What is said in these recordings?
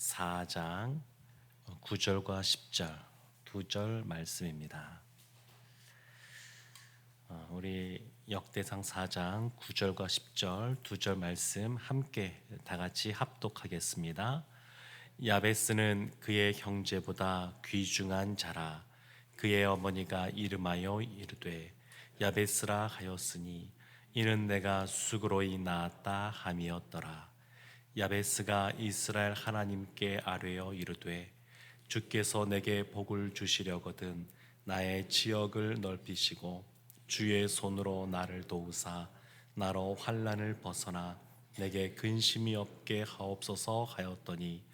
4장 9절과 10절 두 절 말씀입니다. 우리 역대상 4장 9절과 10절 두 절 말씀 함께 다 같이 합독하겠습니다. 야베스는 그의 형제보다 귀중한 자라. 그의 어머니가 이름하여 이르되 야베스라 하였으니 이는 내가 수고로이 낳았다 함이었더라. 야베스가 이스라엘 하나님께 아뢰어 이르되 주께서 내게 복을 주시려거든 나의 지역을 넓히시고 주의 손으로 나를 도우사 나로 환난을 벗어나 내게 근심이 없게 하옵소서 하였더니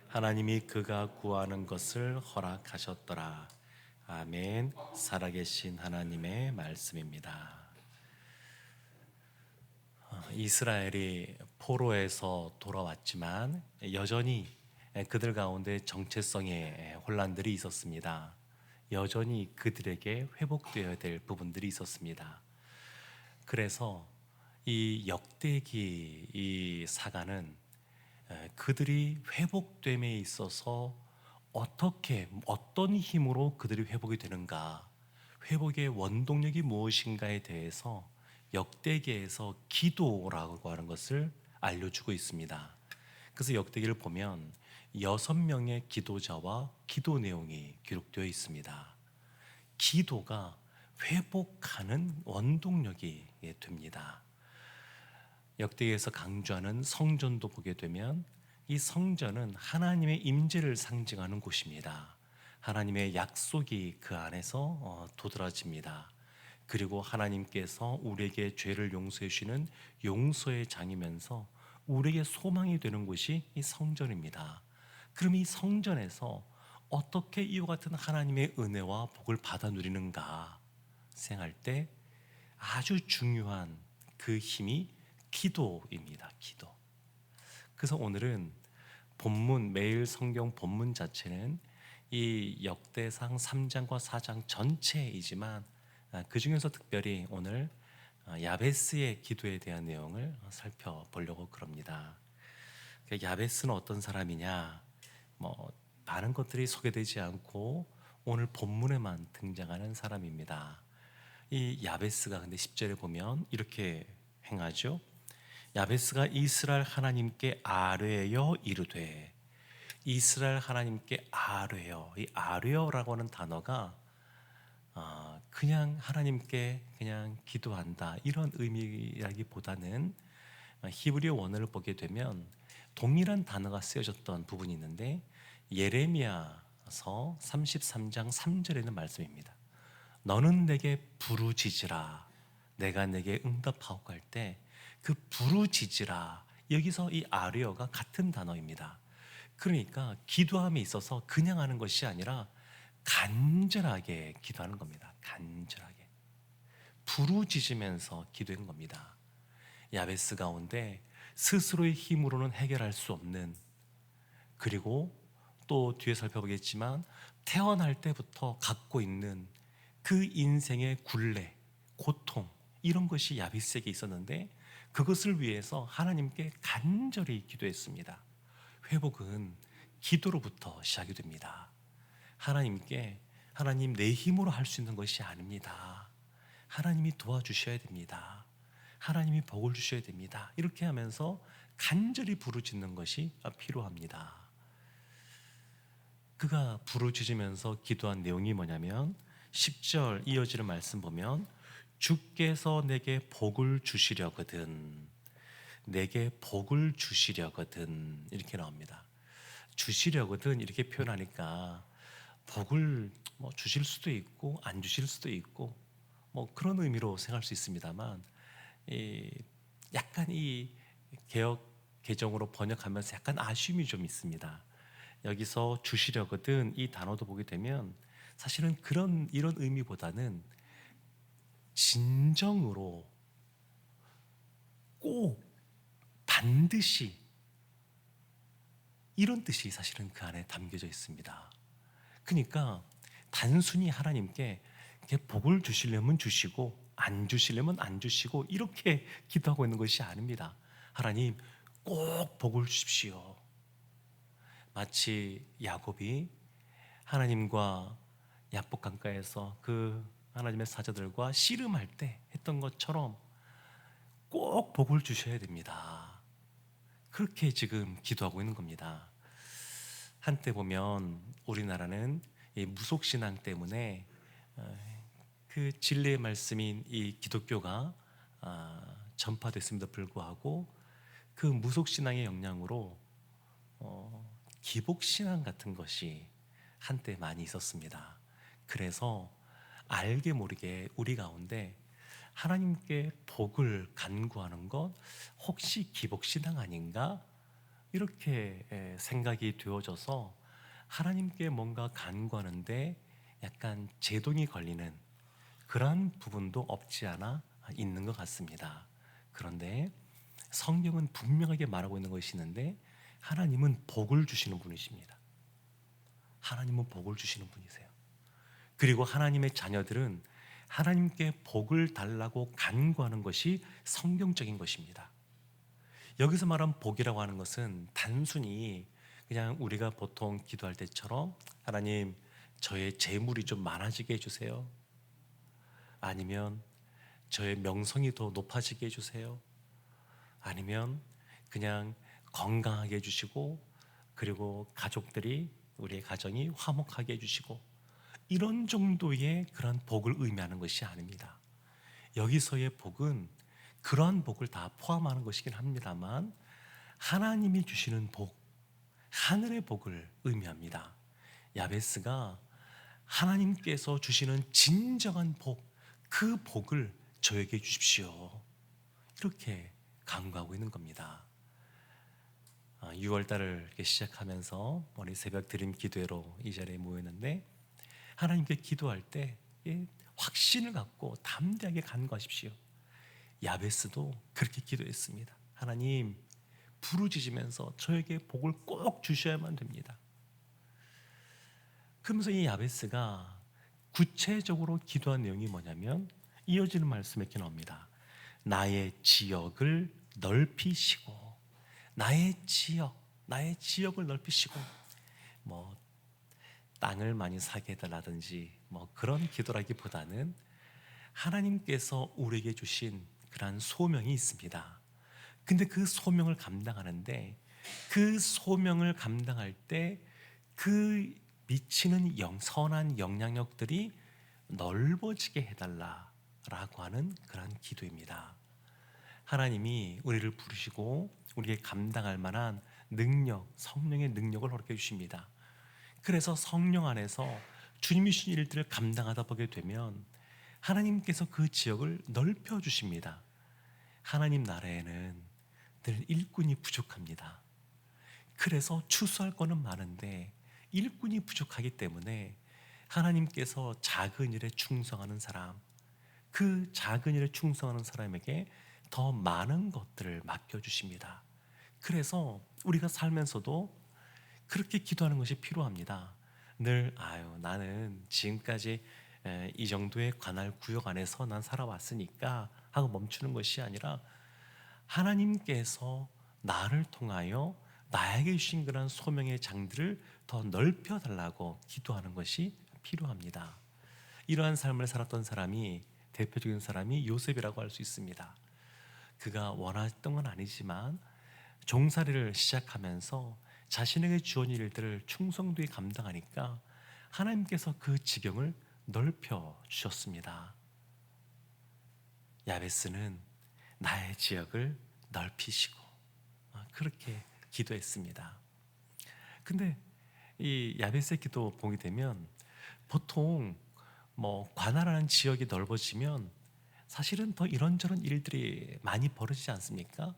하나님이 그가 구하는 것을 허락하셨더라. 아멘. 살아계신 하나님의 말씀입니다. 이스라엘이 포로에서 돌아왔지만 여전히 그들 가운데 정체성의 혼란들이 있었습니다. 여전히 그들에게 회복되어야 될 부분들이 있었습니다. 그래서 이 역대기 이 사가는 그들이 회복됨에 있어서 어떤 힘으로 그들이 회복이 되는가, 회복의 원동력이 무엇인가에 대해서 역대기에서 기도라고 하는 것을 알려주고 있습니다. 그래서 역대기를 보면 6명의 기도자와 기도 내용이 기록되어 있습니다. 기도가 회복하는 원동력이 됩니다. 역대기에서 강조하는 성전도 보게 되면 이 성전은 하나님의 임재를 상징하는 곳입니다. 하나님의 약속이 그 안에서 도드라집니다. 그리고 하나님께서 우리에게 죄를 용서해 주시는 용서의 장이면서 우리에게 소망이 되는 곳이 이 성전입니다. 그럼 이 성전에서 어떻게 이와 같은 하나님의 은혜와 복을 받아 누리는가 생각할 때 아주 중요한 그 힘이 기도입니다. 기도. 그래서 오늘은 본문, 매일 성경 본문 자체는 이 역대상 3장과 4장 전체이지만 그 중에서 특별히 오늘 야베스의 기도에 대한 내용을 살펴보려고 그럽니다. 야베스는 어떤 사람이냐? 많은 것들이 소개되지 않고 오늘 본문에만 등장하는 사람입니다. 이 야베스가 근데 10절에 보면 이렇게 행하죠. 야베스가 이스라엘 하나님께 아뢰어 이르되, 이스라엘 하나님께 아뢰어. 이 아뢰어라고 하는 단어가 그냥 하나님께 그냥 기도한다 이런 의미라기보다는 히브리어 원어를 보게 되면 동일한 단어가 쓰여졌던 부분이 있는데 예레미야서 33장 3절에는 말씀입니다. 너는 내게 부르짖으라 내가 내게 응답하옵고 할 때 그 부르짖으라 여기서 이 아뢰어가 같은 단어입니다. 그러니까 기도함에 있어서 그냥 하는 것이 아니라 간절하게 기도하는 겁니다. 간절하게 부르짖으면서 기도한 겁니다. 야베스 가운데 스스로의 힘으로는 해결할 수 없는, 그리고 또 뒤에 살펴보겠지만 태어날 때부터 갖고 있는 그 인생의 굴레, 고통 이런 것이 야베스에게 있었는데 그것을 위해서 하나님께 간절히 기도했습니다. 회복은 기도로부터 시작이 됩니다. 하나님께 하나님 내 힘으로 할 수 있는 것이 아닙니다. 하나님이 도와주셔야 됩니다. 하나님이 복을 주셔야 됩니다. 이렇게 하면서 간절히 부르짖는 것이 필요합니다. 그가 부르짖으면서 기도한 내용이 뭐냐면 10절 이어지는 말씀 보면 주께서 내게 복을 주시려거든, 내게 복을 주시려거든 이렇게 나옵니다. 주시려거든 이렇게 표현하니까 복을 주실 수도 있고 안 주실 수도 있고 그런 의미로 생각할 수 있습니다만 약간 이 개역 개정으로 번역하면서 약간 아쉬움이 좀 있습니다. 여기서 주시려거든 이 단어도 보게 되면 사실은 이런 의미보다는 진정으로 꼭 반드시 이런 뜻이 사실은 그 안에 담겨져 있습니다. 그러니까 단순히 하나님께 복을 주시려면 주시고 안 주시려면 안 주시고 이렇게 기도하고 있는 것이 아닙니다. 하나님 꼭 복을 주십시오. 마치 야곱이 하나님과 야복 강가에서 그 하나님의 사자들과 씨름할 때 했던 것처럼 꼭 복을 주셔야 됩니다. 그렇게 지금 기도하고 있는 겁니다. 한때 보면 우리나라는 이 무속신앙 때문에 그 진리의 말씀인 이 기독교가 전파됐음에도 불구하고 그 무속신앙의 영향으로 기복신앙 같은 것이 한때 많이 있었습니다. 그래서 알게 모르게 우리 가운데 하나님께 복을 간구하는 것 혹시 기복신앙 아닌가? 이렇게 생각이 되어져서 하나님께 뭔가 간구하는데 약간 제동이 걸리는 그런 부분도 없지 않아 있는 것 같습니다. 그런데 성경은 분명하게 말하고 있는 것이 있는데 하나님은 복을 주시는 분이십니다. 하나님은 복을 주시는 분이세요. 그리고 하나님의 자녀들은 하나님께 복을 달라고 간구하는 것이 성경적인 것입니다. 여기서 말한 복이라고 하는 것은 단순히 그냥 우리가 보통 기도할 때처럼 하나님 저의 재물이 좀 많아지게 해주세요. 아니면 저의 명성이 더 높아지게 해주세요. 아니면 그냥 건강하게 해주시고 그리고 가족들이 우리의 가정이 화목하게 해주시고 이런 정도의 그런 복을 의미하는 것이 아닙니다. 여기서의 복은 그러한 복을 다 포함하는 것이긴 합니다만 하나님이 주시는 복, 하늘의 복을 의미합니다. 야베스가 하나님께서 주시는 진정한 복, 그 복을 저에게 주십시오. 이렇게 간구하고 있는 겁니다. 6월달을 시작하면서 우리 새벽 드림 기도회로 이 자리에 모였는데 하나님께 기도할 때 확신을 갖고 담대하게 간구하십시오. 야베스도 그렇게 기도했습니다. 하나님 부르짖으면서 저에게 복을 꼭 주셔야만 됩니다. 그러면서 이 야베스가 구체적으로 기도한 내용이 뭐냐면 이어지는 말씀에 이렇게 나옵니다. 나의 지역을 넓히시고 나의 지역을 넓히시고 뭐 땅을 많이 사게 해달라든지 뭐 그런 기도라기보다는 하나님께서 우리에게 주신 그러한 소명이 있습니다. 근데 그 소명을 감당하는데 그 소명을 감당할 때 그 미치는 선한 영향력들이 넓어지게 해달라라고 하는 그런 기도입니다. 하나님이 우리를 부르시고 우리에게 감당할 만한 능력, 성령의 능력을 허락해 주십니다. 그래서 성령 안에서 주님이 주신 일들을 감당하다 보게 되면 하나님께서 그 지역을 넓혀 주십니다. 하나님 나라에는 늘 일꾼이 부족합니다. 그래서 추수할 거는 많은데 일꾼이 부족하기 때문에 하나님께서 작은 일에 충성하는 사람, 그 작은 일에 충성하는 사람에게 더 많은 것들을 맡겨주십니다. 그래서 우리가 살면서도 그렇게 기도하는 것이 필요합니다. 늘 나는 지금까지 이 정도의 관할 구역 안에서 난 살아왔으니까 하고 멈추는 것이 아니라 하나님께서 나를 통하여 나에게 주신 그런 소명의 장들을 더 넓혀 달라고 기도하는 것이 필요합니다. 이러한 삶을 살았던 사람이 대표적인 사람이 요셉이라고 할 수 있습니다. 그가 원했던 건 아니지만 종살이를 시작하면서 자신에게 주어진 일들을 충성되게 감당하니까 하나님께서 그 지경을 넓혀 주셨습니다. 야베스는 나의 지역을 넓히시고 그렇게 기도했습니다. 근데 이 야베스의 기도 보게 되면 보통 관할하는 지역이 넓어지면 사실은 더 이런저런 일들이 많이 벌어지지 않습니까?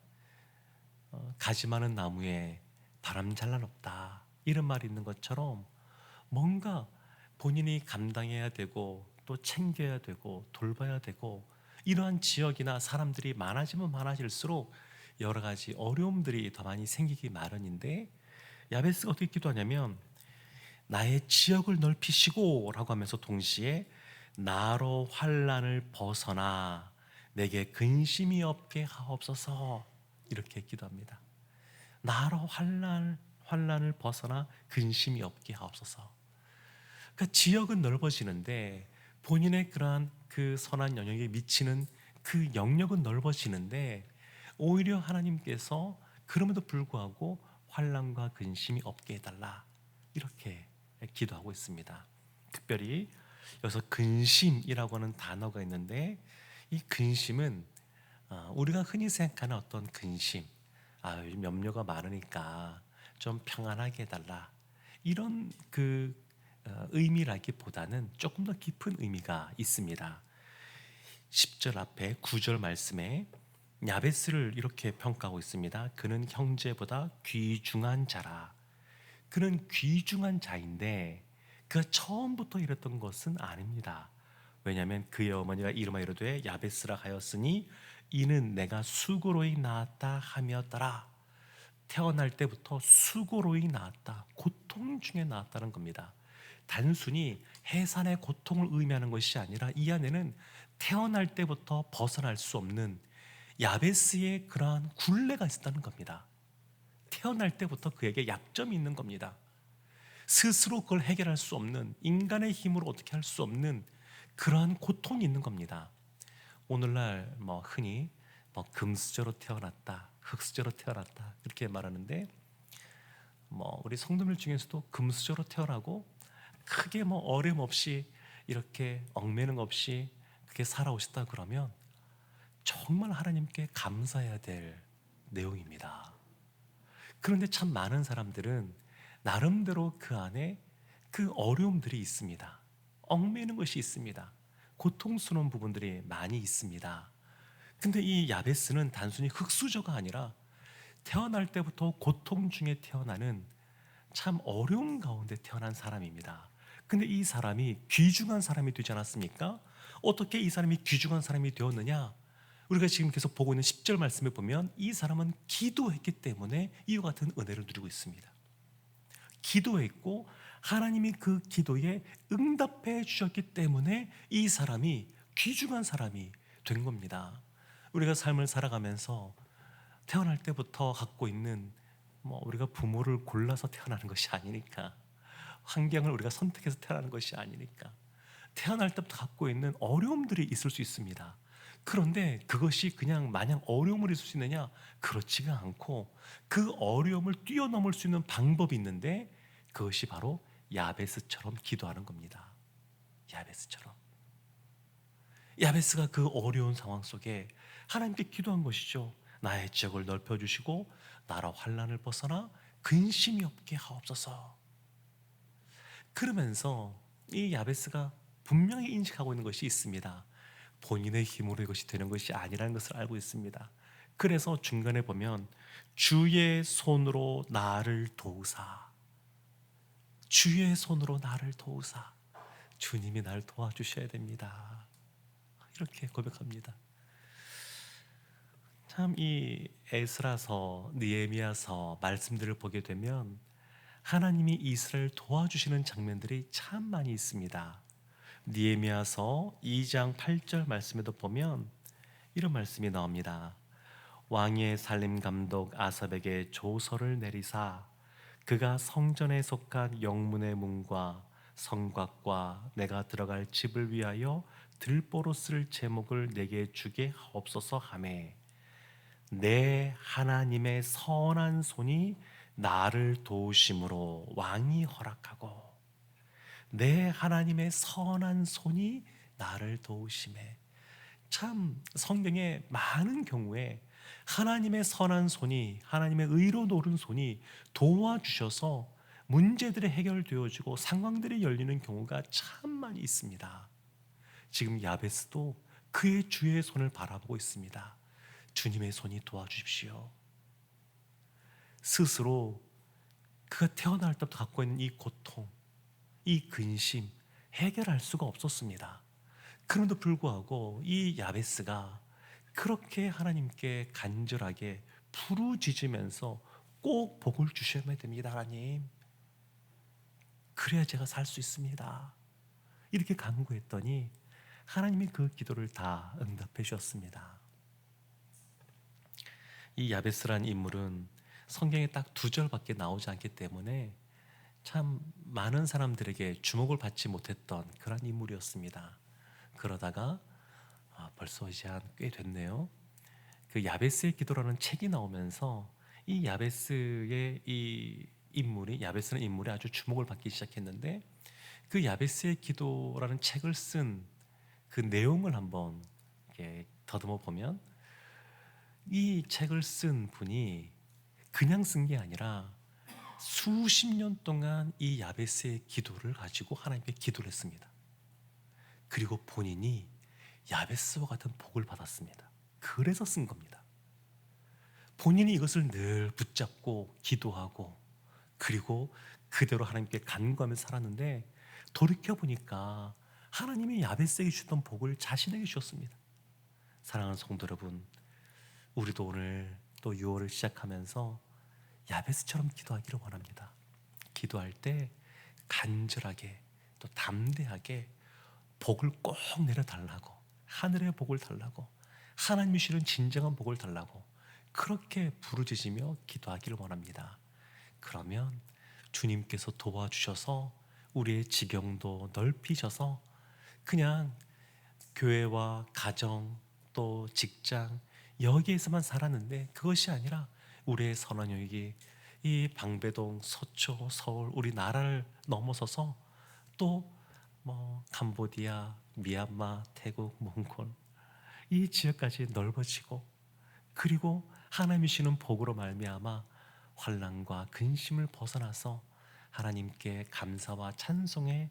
가지 많은 나무에 바람 잘 날 없다 이런 말이 있는 것처럼 뭔가 본인이 감당해야 되고 또 챙겨야 되고 돌봐야 되고 이러한 지역이나 사람들이 많아지면 많아질수록 여러 가지 어려움들이 더 많이 생기기 마련인데 야베스가 어떻게 기도하냐면 나의 지역을 넓히시고 라고 하면서 동시에 나로 환난을 벗어나 내게 근심이 없게 하옵소서 이렇게 기도합니다. 나로 환난을 환난을 벗어나 근심이 없게 하옵소서. 그러니까 지역은 넓어지는데 본인의 그러한 그 선한 영역에 미치는 그 영역은 넓어지는데 오히려 하나님께서 그럼에도 불구하고 환난과 근심이 없게 해달라 이렇게 기도하고 있습니다. 특별히 여기서 근심이라고 하는 단어가 있는데 이 근심은 우리가 흔히 생각하는 어떤 근심, 요즘 염려가 많으니까 좀 평안하게 해달라 이런 의미라기보다는 조금 더 깊은 의미가 있습니다. 10절 앞에 9절 말씀에 야베스를 이렇게 평가하고 있습니다. 그는 형제보다 귀중한 자라. 그는 귀중한 자인데 그가 처음부터 이랬던 것은 아닙니다. 왜냐하면 그의 어머니가 이름하여 이르되 야베스라 하였으니 이는 내가 수고로이 낳았다 하며더라. 태어날 때부터 수고로이 낳았다, 고통 중에 낳았다는 겁니다. 단순히 해산의 고통을 의미하는 것이 아니라 이 안에는 태어날 때부터 벗어날 수 없는 야베스의 그러한 굴레가 있었다는 겁니다. 태어날 때부터 그에게 약점이 있는 겁니다. 스스로 그걸 해결할 수 없는, 인간의 힘으로 어떻게 할 수 없는 그러한 고통이 있는 겁니다. 오늘날 흔히 금수저로 태어났다, 흙수저로 태어났다 이렇게 말하는데 우리 성도들 중에서도 금수저로 태어나고 크게 어려움 없이 이렇게 얽매는 없이 그렇게 살아오셨다 그러면 정말 하나님께 감사해야 될 내용입니다. 그런데 참 많은 사람들은 나름대로 그 안에 그 어려움들이 있습니다. 얽매이는 것이 있습니다. 고통스러운 부분들이 많이 있습니다. 근데 이 야베스는 단순히 흙수저가 아니라 태어날 때부터 고통 중에 태어나는 참 어려움 가운데 태어난 사람입니다. 근데 이 사람이 귀중한 사람이 되지 않았습니까? 어떻게 이 사람이 귀중한 사람이 되었느냐? 우리가 지금 계속 보고 있는 10절 말씀에 보면 이 사람은 기도했기 때문에 이와 같은 은혜를 누리고 있습니다. 기도했고 하나님이 그 기도에 응답해 주셨기 때문에 이 사람이 귀중한 사람이 된 겁니다. 우리가 삶을 살아가면서 태어날 때부터 갖고 있는 우리가 부모를 골라서 태어나는 것이 아니니까, 환경을 우리가 선택해서 태어나는 것이 아니니까 태어날 때부터 갖고 있는 어려움들이 있을 수 있습니다. 그런데 그것이 그냥 마냥 어려움을 있을 수 있느냐? 그렇지가 않고 그 어려움을 뛰어넘을 수 있는 방법이 있는데 그것이 바로 야베스처럼 기도하는 겁니다. 야베스처럼. 야베스가 그 어려운 상황 속에 하나님께 기도한 것이죠. 나의 지역을 넓혀주시고 나라 환난을 벗어나 근심이 없게 하옵소서. 그러면서 이 야베스가 분명히 인식하고 있는 것이 있습니다. 본인의 힘으로 이것이 되는 것이 아니라는 것을 알고 있습니다. 그래서 중간에 보면 주의 손으로 나를 도우사, 주의 손으로 나를 도우사, 주님이 나를 도와주셔야 됩니다. 이렇게 고백합니다. 참 이 에스라서, 느헤미야서 말씀들을 보게 되면 하나님이 이스라엘 도와주시는 장면들이 참 많이 있습니다. 느헤미야서 2장 8절 말씀에도 보면 이런 말씀이 나옵니다. 왕의 살림 감독 아삽에게 조서를 내리사 그가 성전에 속한 영문의 문과 성곽과 내가 들어갈 집을 위하여 들보로 쓸 제목을 내게 주게 하옵소서 하매 내 하나님의 선한 손이 나를 도우심으로 왕이 허락하고, 내 하나님의 선한 손이 나를 도우심에, 참 성경에 많은 경우에 하나님의 선한 손이, 하나님의 의로 노른 손이 도와주셔서 문제들이 해결되어지고 상황들이 열리는 경우가 참 많이 있습니다. 지금 야베스도 그의 주의 손을 바라보고 있습니다. 주님의 손이 도와주십시오. 스스로 그가 태어날 때부터 갖고 있는 이 고통, 이 근심 해결할 수가 없었습니다. 그럼에도 불구하고 이 야베스가 그렇게 하나님께 간절하게 부르짖으면서 꼭 복을 주셔야 됩니다. 하나님, 그래야 제가 살 수 있습니다. 이렇게 간구했더니 하나님이 그 기도를 다 응답해 주셨습니다. 이 야베스란 인물은 성경에 딱 2절밖에 나오지 않기 때문에 참 많은 사람들에게 주목을 받지 못했던 그런 인물이었습니다. 그러다가 벌써 이제 한 꽤 됐네요. 그 야베스의 기도라는 책이 나오면서 이 야베스의 이 인물이 야베스는 인물이 아주 주목을 받기 시작했는데 그 야베스의 기도라는 책을 쓴 그 내용을 한번 이렇게 더듬어 보면 이 책을 쓴 분이 그냥 쓴 게 아니라 수십 년 동안 이 야베스의 기도를 가지고 하나님께 기도를 했습니다. 그리고 본인이 야베스와 같은 복을 받았습니다. 그래서 쓴 겁니다. 본인이 이것을 늘 붙잡고 기도하고 그리고 그대로 하나님께 간구하며 살았는데 돌이켜보니까 하나님이 야베스에게 주셨던 복을 자신에게 주셨습니다. 사랑하는 성도 여러분, 우리도 오늘 또 6월을 시작하면서 야베스처럼 기도하기를 원합니다. 기도할 때 간절하게 또 담대하게 복을 꼭 내려달라고, 하늘의 복을 달라고, 하나님이 주시는 진정한 복을 달라고 그렇게 부르짖으며 기도하기를 원합니다. 그러면 주님께서 도와주셔서 우리의 지경도 넓히셔서 그냥 교회와 가정 또 직장 여기에서만 살았는데 그것이 아니라 우리의 선언역이 이 방배동, 서초, 서울 우리나라를 넘어서서 또 캄보디아, 미얀마, 태국, 몽골 이 지역까지 넓어지고 그리고 하나님이 주시는 복으로 말미암아 환난과 근심을 벗어나서 하나님께 감사와 찬송의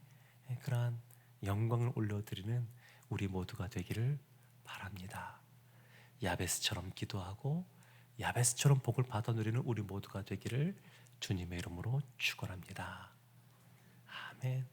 그러한 영광을 올려드리는 우리 모두가 되기를 바랍니다. 야베스처럼 기도하고 야베스처럼 복을 받아 누리는 우리 모두가 되기를 주님의 이름으로 축원합니다. 아멘.